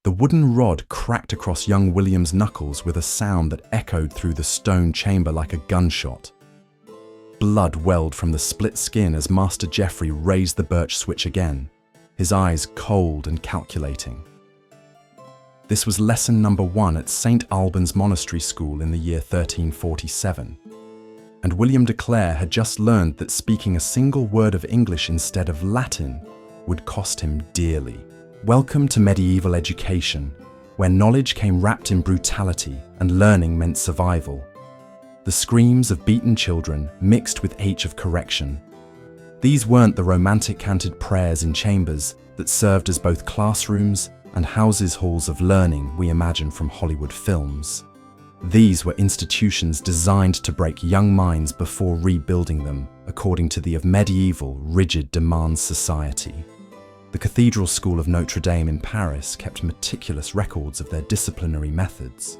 The wooden rod cracked across young William's knuckles with a sound that echoed through the stone chamber like a gunshot. Blood welled from the split skin as Master Geoffrey raised the birch switch again, his eyes cold and calculating. This was lesson number 1 at St. Albans Monastery School in the year 1347. And William de Clare had just learned that speaking a single word of English instead of Latin would cost him dearly. Welcome to medieval education, where knowledge came wrapped in brutality and learning meant survival. The screams of beaten children mixed with H of correction. These weren't the romantic canted prayers in chambers that served as both classrooms and halls of learning we imagine from Hollywood films. These were institutions designed to break young minds before rebuilding them according to the medieval, rigid demands society. The Cathedral School of Notre Dame in Paris kept meticulous records of their disciplinary methods.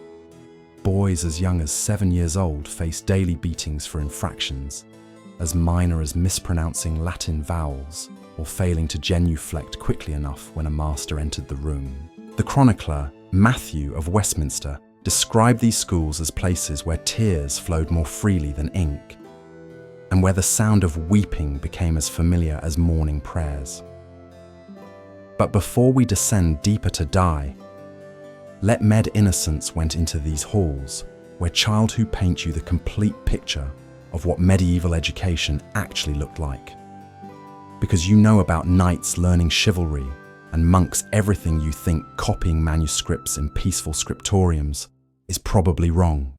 Boys as young as 7 years old faced daily beatings for infractions, as minor as mispronouncing Latin vowels or failing to genuflect quickly enough when a master entered the room. The chronicler, Matthew of Westminster, described these schools as places where tears flowed more freely than ink, and where the sound of weeping became as familiar as morning prayers. But before we descend deeper to die, let Med Innocence went into these halls, where childhood paint you the complete picture of what medieval education actually looked like. Because you know about knights learning chivalry and monks everything you think copying manuscripts in peaceful scriptoriums is probably wrong.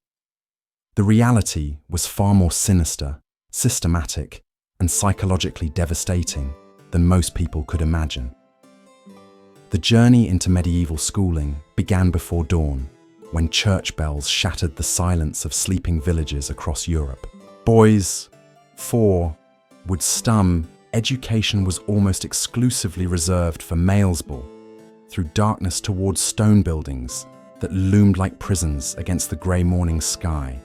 The reality was far more sinister, systematic, and psychologically devastating than most people could imagine. The journey into medieval schooling began before dawn, when church bells shattered the silence of sleeping villages across Europe. Boys, 4, would stum. Education was almost exclusively reserved for Malesbull, through darkness towards stone buildings that loomed like prisons against the grey morning sky.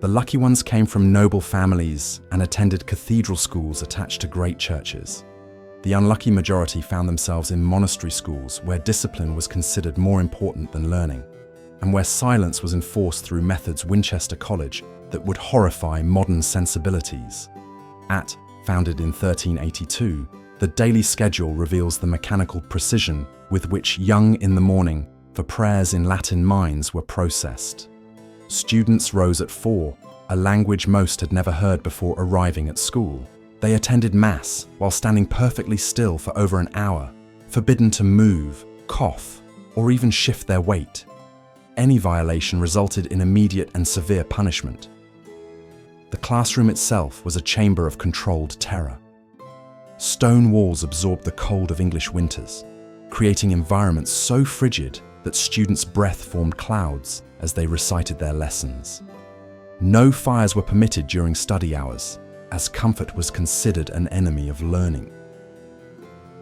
The lucky ones came from noble families and attended cathedral schools attached to great churches. The unlucky majority found themselves in monastery schools where discipline was considered more important than learning, and where silence was enforced through methods Winchester College that would horrify modern sensibilities. Founded in 1382, the daily schedule reveals the mechanical precision with which young in the morning for prayers in Latin minds were processed. Students rose at 4, a language most had never heard before arriving at school. They attended Mass while standing perfectly still for over an hour, forbidden to move, cough, or even shift their weight. Any violation resulted in immediate and severe punishment. The classroom itself was a chamber of controlled terror. Stone walls absorbed the cold of English winters, creating environments so frigid that students' breath formed clouds as they recited their lessons. No fires were permitted during study hours, as comfort was considered an enemy of learning.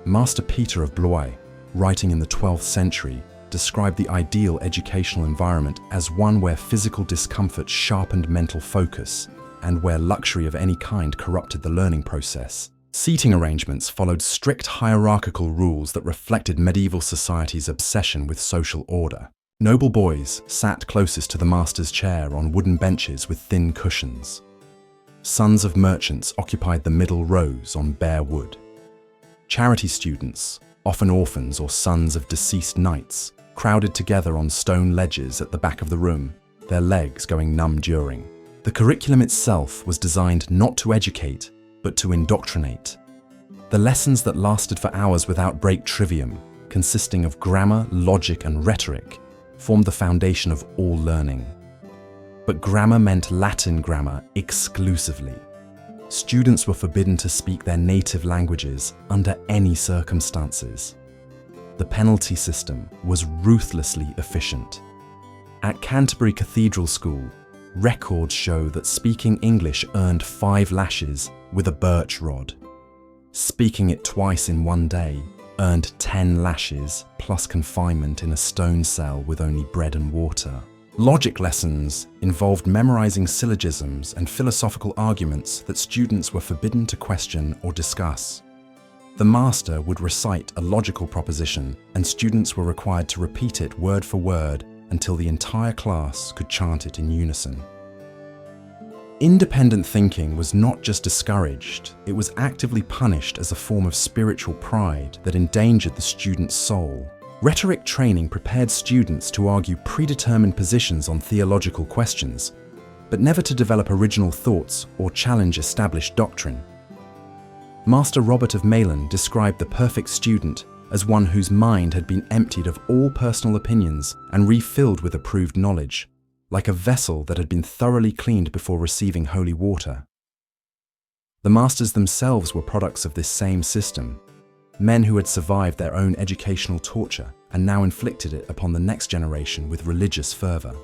Master Peter of Blois, writing in the 12th century, described the ideal educational environment as one where physical discomfort sharpened mental focus and where luxury of any kind corrupted the learning process. Seating arrangements followed strict hierarchical rules that reflected medieval society's obsession with social order. Noble boys sat closest to the master's chair on wooden benches with thin cushions. Sons of merchants occupied the middle rows on bare wood. Charity students, often orphans or sons of deceased knights, crowded together on stone ledges at the back of the room, their legs going numb during. The curriculum itself was designed not to educate, but to indoctrinate. The lessons that lasted for hours without break trivium, consisting of grammar, logic, and rhetoric, formed the foundation of all learning. But grammar meant Latin grammar exclusively. Students were forbidden to speak their native languages under any circumstances. The penalty system was ruthlessly efficient. At Canterbury Cathedral School, records show that speaking English earned 5 lashes with a birch rod. Speaking it twice in one day earned 10 lashes plus confinement in a stone cell with only bread and water. Logic lessons involved memorizing syllogisms and philosophical arguments that students were forbidden to question or discuss. The master would recite a logical proposition, and students were required to repeat it word for word until the entire class could chant it in unison. Independent thinking was not just discouraged, it was actively punished as a form of spiritual pride that endangered the student's soul. Rhetoric training prepared students to argue predetermined positions on theological questions, but never to develop original thoughts or challenge established doctrine. Master Robert of Malin described the perfect student as one whose mind had been emptied of all personal opinions and refilled with approved knowledge, like a vessel that had been thoroughly cleaned before receiving holy water. The masters themselves were products of this same system, men who had survived their own educational torture and now inflicted it upon the next generation with religious fervour.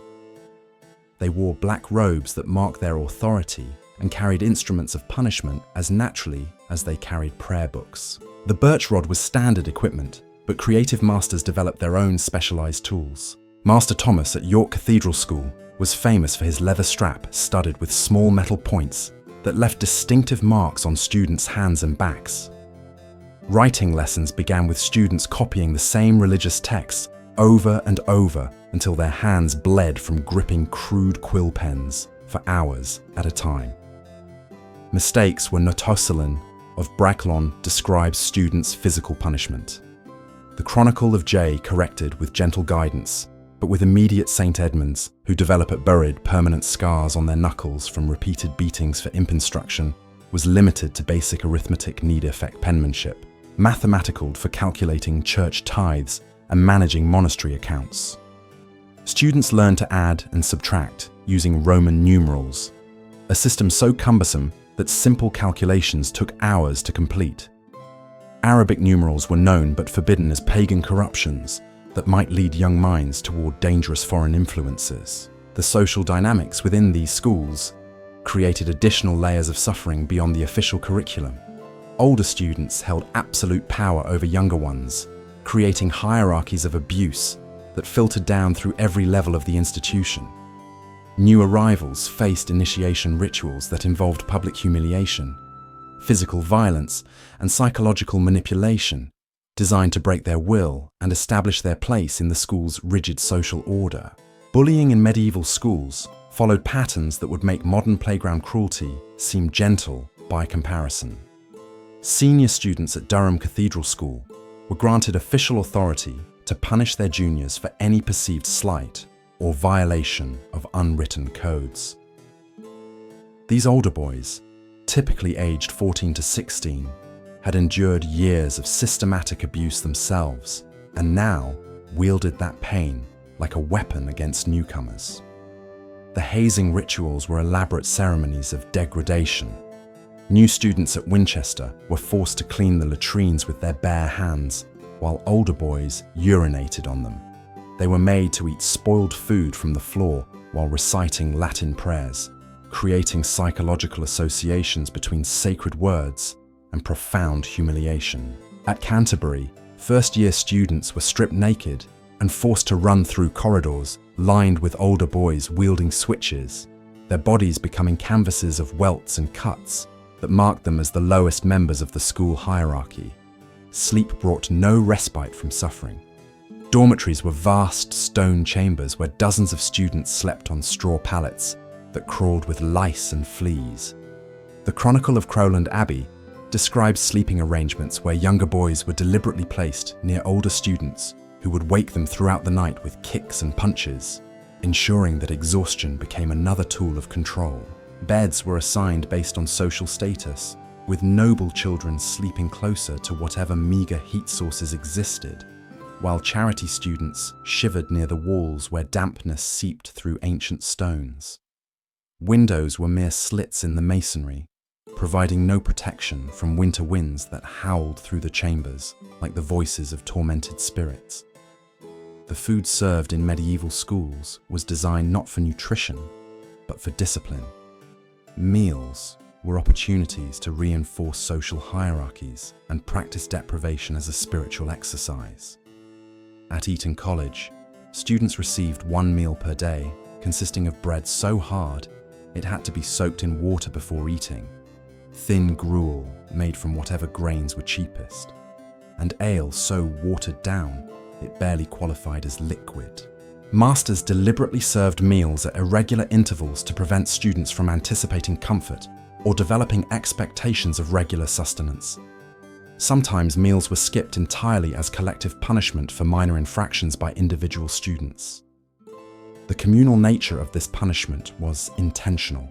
They wore black robes that marked their authority and carried instruments of punishment as naturally as they carried prayer books. The birch rod was standard equipment, but creative masters developed their own specialised tools. Master Thomas at York Cathedral School was famous for his leather strap studded with small metal points that left distinctive marks on students' hands and backs. Writing lessons began with students copying the same religious texts over and over until their hands bled from gripping crude quill pens for hours at a time. Mistakes were Notosalin of Bracklon describes students' physical punishment. The Chronicle of Jay corrected with gentle guidance, but with immediate St. Edmunds, who develop at buried permanent scars on their knuckles from repeated beatings for imp instruction, was limited to basic arithmetic need-effect penmanship, mathematical for calculating church tithes and managing monastery accounts. Students learned to add and subtract using Roman numerals, a system so cumbersome that simple calculations took hours to complete. Arabic numerals were known but forbidden as pagan corruptions that might lead young minds toward dangerous foreign influences. The social dynamics within these schools created additional layers of suffering beyond the official curriculum. Older students held absolute power over younger ones, creating hierarchies of abuse that filtered down through every level of the institution. New arrivals faced initiation rituals that involved public humiliation, physical violence, and psychological manipulation, designed to break their will and establish their place in the school's rigid social order. Bullying in medieval schools followed patterns that would make modern playground cruelty seem gentle by comparison. Senior students at Durham Cathedral School were granted official authority to punish their juniors for any perceived slight or violation of unwritten codes. These older boys, typically aged 14 to 16, had endured years of systematic abuse themselves and now wielded that pain like a weapon against newcomers. The hazing rituals were elaborate ceremonies of degradation. New students at Winchester were forced to clean the latrines with their bare hands, while older boys urinated on them. They were made to eat spoiled food from the floor while reciting Latin prayers, creating psychological associations between sacred words and profound humiliation. At Canterbury, first-year students were stripped naked and forced to run through corridors lined with older boys wielding switches, their bodies becoming canvases of welts and cuts that marked them as the lowest members of the school hierarchy. Sleep brought no respite from suffering. Dormitories were vast stone chambers where dozens of students slept on straw pallets that crawled with lice and fleas. The Chronicle of Crowland Abbey describes sleeping arrangements where younger boys were deliberately placed near older students who would wake them throughout the night with kicks and punches, ensuring that exhaustion became another tool of control. Beds were assigned based on social status, with noble children sleeping closer to whatever meager heat sources existed, while charity students shivered near the walls where dampness seeped through ancient stones. Windows were mere slits in the masonry, providing no protection from winter winds that howled through the chambers like the voices of tormented spirits. The food served in medieval schools was designed not for nutrition, but for discipline. Meals were opportunities to reinforce social hierarchies and practice deprivation as a spiritual exercise. At Eton College, students received one meal per day, consisting of bread so hard it had to be soaked in water before eating. thin gruel made from whatever grains were cheapest, and ale so watered down it barely qualified as liquid. Masters deliberately served meals at irregular intervals to prevent students from anticipating comfort or developing expectations of regular sustenance. Sometimes meals were skipped entirely as collective punishment for minor infractions by individual students. The communal nature of this punishment was intentional,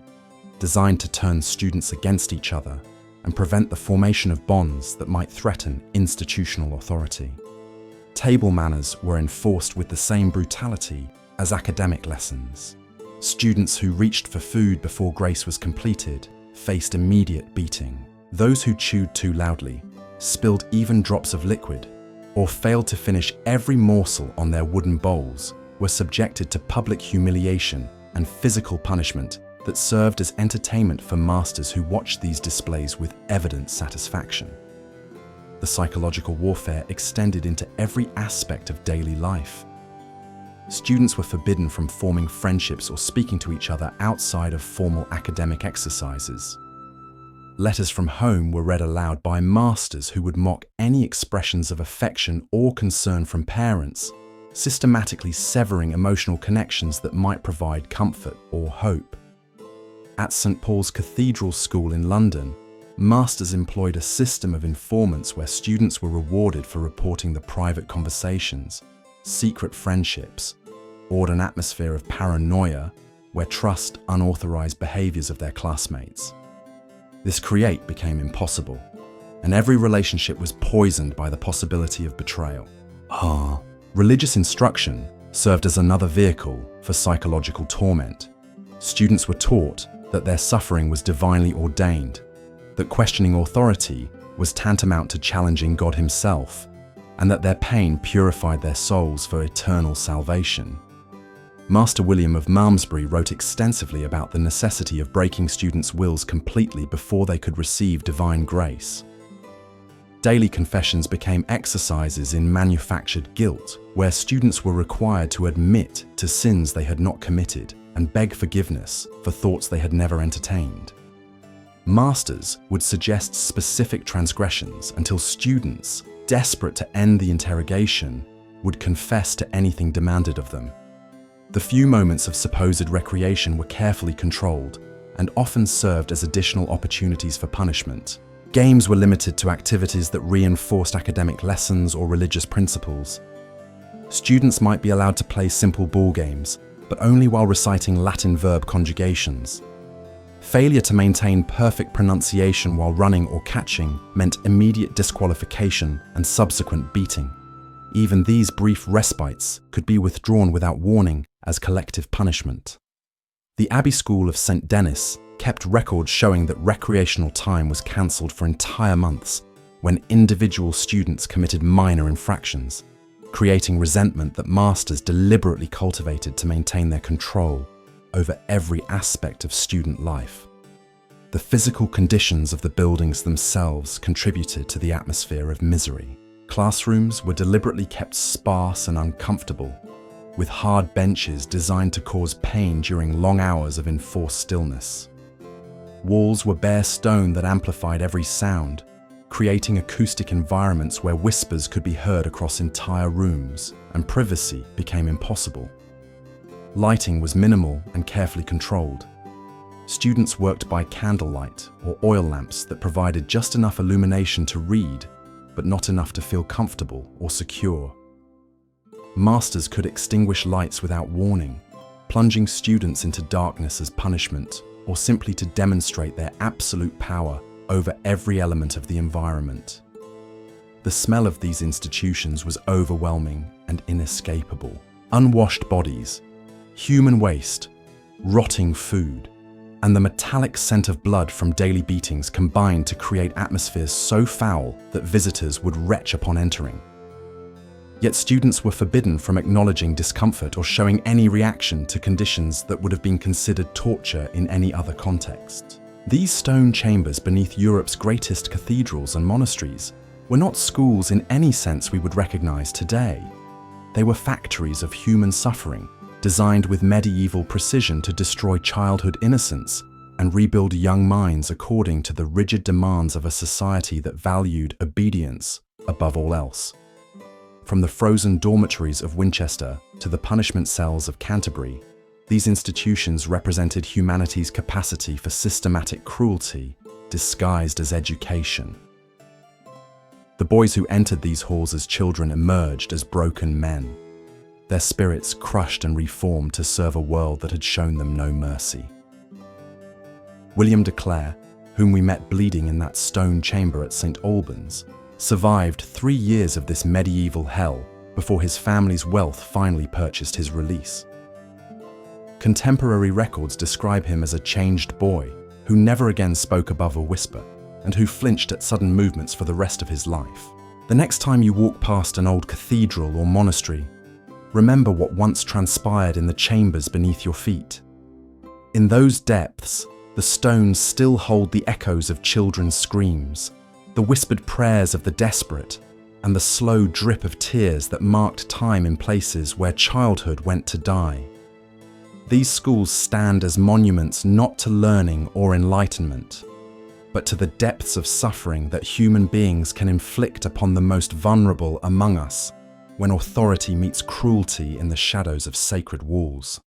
designed to turn students against each other and prevent the formation of bonds that might threaten institutional authority. Table manners were enforced with the same brutality as academic lessons. Students who reached for food before grace was completed faced immediate beating. Those who chewed too loudly, spilled even drops of liquid, or failed to finish every morsel on their wooden bowls were subjected to public humiliation and physical punishment that served as entertainment for masters who watched these displays with evident satisfaction. The psychological warfare extended into every aspect of daily life. Students were forbidden from forming friendships or speaking to each other outside of formal academic exercises. Letters from home were read aloud by masters who would mock any expressions of affection or concern from parents, systematically severing emotional connections that might provide comfort or hope. At St. Paul's Cathedral School in London, masters employed a system of informants where students were rewarded for reporting the private conversations, secret friendships, or an atmosphere of paranoia where trust unauthorized behaviors of their classmates. This create became impossible, and every relationship was poisoned by the possibility of betrayal. Religious instruction served as another vehicle for psychological torment. Students were taught that their suffering was divinely ordained, that questioning authority was tantamount to challenging God himself, and that their pain purified their souls for eternal salvation. Master William of Malmesbury wrote extensively about the necessity of breaking students' wills completely before they could receive divine grace. Daily confessions became exercises in manufactured guilt, where students were required to admit to sins they had not committed and beg forgiveness for thoughts they had never entertained. Masters would suggest specific transgressions until students, desperate to end the interrogation, would confess to anything demanded of them. The few moments of supposed recreation were carefully controlled and often served as additional opportunities for punishment. Games were limited to activities that reinforced academic lessons or religious principles. Students might be allowed to play simple ball games, but only while reciting Latin verb conjugations. Failure to maintain perfect pronunciation while running or catching meant immediate disqualification and subsequent beating. Even these brief respites could be withdrawn without warning as collective punishment. The Abbey School of St. Denis kept records showing that recreational time was cancelled for entire months when individual students committed minor infractions, creating resentment that masters deliberately cultivated to maintain their control over every aspect of student life. The physical conditions of the buildings themselves contributed to the atmosphere of misery. Classrooms were deliberately kept sparse and uncomfortable, with hard benches designed to cause pain during long hours of enforced stillness. Walls were bare stone that amplified every sound, creating acoustic environments where whispers could be heard across entire rooms, and privacy became impossible. Lighting was minimal and carefully controlled. Students worked by candlelight or oil lamps that provided just enough illumination to read, but not enough to feel comfortable or secure. Masters could extinguish lights without warning, plunging students into darkness as punishment, or simply to demonstrate their absolute power over every element of the environment. The smell of these institutions was overwhelming and inescapable. Unwashed bodies, human waste, rotting food, and the metallic scent of blood from daily beatings combined to create atmospheres so foul that visitors would retch upon entering. Yet students were forbidden from acknowledging discomfort or showing any reaction to conditions that would have been considered torture in any other context. These stone chambers beneath Europe's greatest cathedrals and monasteries were not schools in any sense we would recognize today. They were factories of human suffering, designed with medieval precision to destroy childhood innocence and rebuild young minds according to the rigid demands of a society that valued obedience above all else. From the frozen dormitories of Winchester to the punishment cells of Canterbury, these institutions represented humanity's capacity for systematic cruelty disguised as education. The boys who entered these halls as children emerged as broken men, their spirits crushed and reformed to serve a world that had shown them no mercy. William de Clare, whom we met bleeding in that stone chamber at St. Albans, survived 3 years of this medieval hell before his family's wealth finally purchased his release. Contemporary records describe him as a changed boy who never again spoke above a whisper and who flinched at sudden movements for the rest of his life. The next time you walk past an old cathedral or monastery, remember what once transpired in the chambers beneath your feet. In those depths, the stones still hold the echoes of children's screams, the whispered prayers of the desperate, and the slow drip of tears that marked time in places where childhood went to die. These schools stand as monuments not to learning or enlightenment, but to the depths of suffering that human beings can inflict upon the most vulnerable among us when authority meets cruelty in the shadows of sacred walls.